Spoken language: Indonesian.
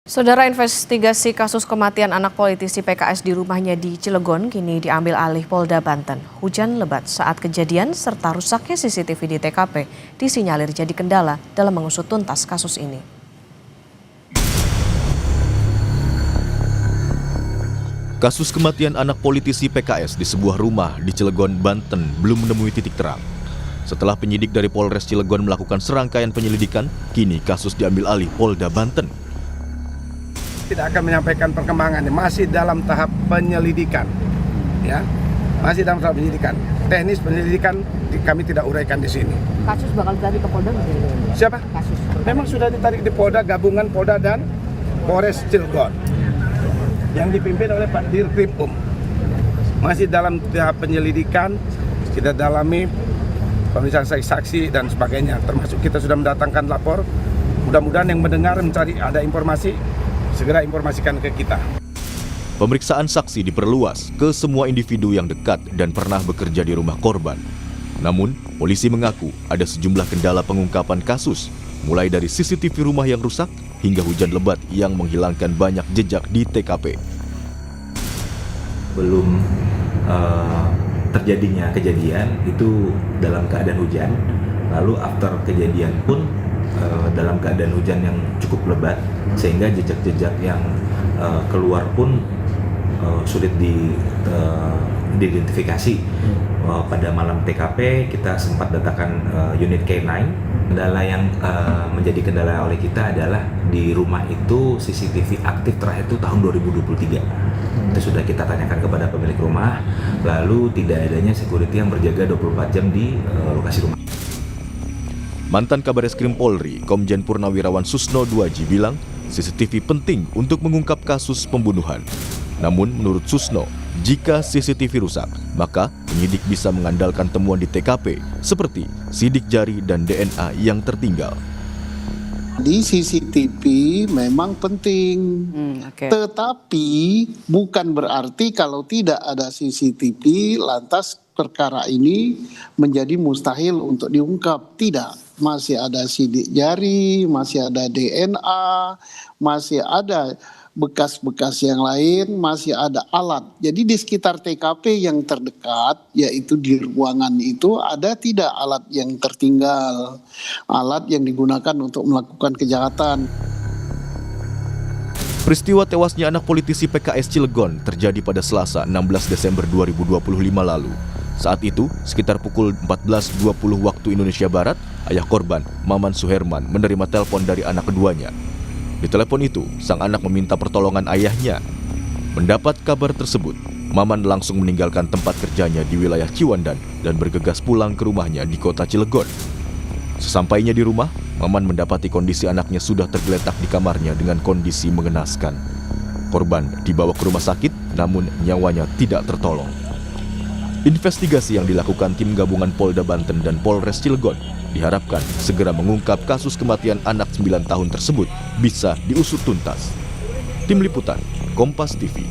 Saudara, investigasi kasus kematian anak politisi PKS di rumahnya di Cilegon kini diambil alih Polda Banten. Hujan lebat saat kejadian serta rusaknya CCTV di TKP disinyalir jadi kendala dalam mengusut tuntas kasus ini. Kasus kematian anak politisi PKS di sebuah rumah di Cilegon, Banten belum menemui titik terang. Setelah penyidik dari Polres Cilegon melakukan serangkaian penyelidikan, kini kasus diambil alih Polda Banten. Tidak akan menyampaikan perkembangannya, masih dalam tahap penyelidikan, ya, masih dalam tahap penyelidikan. Teknis penyelidikan kami tidak uraikan di sini. Kasus bakal ditarik ke Polda nggak? Siapa? Kasus. Memang sudah ditarik di Polda, gabungan Polda dan Polres Cilegon, yang dipimpin oleh Pak Dirkrim. Masih dalam tahap penyelidikan, kita dalami pemeriksaan saksi dan sebagainya. Termasuk kita sudah mendatangkan lapor. Mudah-mudahan yang mendengar mencari ada informasi, segera informasikan ke kita. Pemeriksaan saksi diperluas ke semua individu yang dekat dan pernah bekerja di rumah korban. Namun, polisi mengaku ada sejumlah kendala pengungkapan kasus, mulai dari CCTV rumah yang rusak hingga hujan lebat yang menghilangkan banyak jejak di TKP. Belum terjadinya kejadian itu dalam keadaan hujan, lalu after kejadian pun dalam keadaan hujan yang cukup lebat, sehingga jejak-jejak yang keluar pun sulit diidentifikasi. Pada malam TKP kita sempat datangkan unit K9. Kendala yang menjadi kendala oleh kita adalah di rumah itu CCTV aktif terakhir itu tahun 2023. Itu sudah kita tanyakan kepada pemilik rumah, lalu tidak adanya security yang berjaga 24 jam di lokasi rumah. Mantan Kabareskrim Polri, Komjen Purnawirawan Susno Duaji bilang CCTV penting untuk mengungkap kasus pembunuhan. Namun menurut Susno, jika CCTV rusak, maka penyidik bisa mengandalkan temuan di TKP seperti sidik jari dan DNA yang tertinggal. Di CCTV memang penting, tetapi bukan berarti kalau tidak ada CCTV lantas perkara ini menjadi mustahil untuk diungkap. Tidak. Masih ada sidik jari, masih ada DNA, masih ada bekas-bekas yang lain, masih ada alat. Jadi di sekitar TKP yang terdekat, yaitu di ruangan itu, ada tidak alat yang tertinggal, alat yang digunakan untuk melakukan kejahatan. Peristiwa tewasnya anak politisi PKS Cilegon terjadi pada Selasa 16 Desember 2025 lalu. Saat itu, sekitar pukul 14.20 waktu Indonesia Barat, ayah korban, Maman Suherman, menerima telepon dari anak keduanya. Di telepon itu, sang anak meminta pertolongan ayahnya. Mendapat kabar tersebut, Maman langsung meninggalkan tempat kerjanya di wilayah Ciwandan dan bergegas pulang ke rumahnya di kota Cilegon. Sesampainya di rumah, Maman mendapati kondisi anaknya sudah tergeletak di kamarnya dengan kondisi mengenaskan. Korban dibawa ke rumah sakit, namun nyawanya tidak tertolong. Investigasi yang dilakukan tim gabungan Polda Banten dan Polres Cilegon diharapkan segera mengungkap kasus kematian anak 9 tahun tersebut bisa diusut tuntas. Tim Liputan, Kompas TV.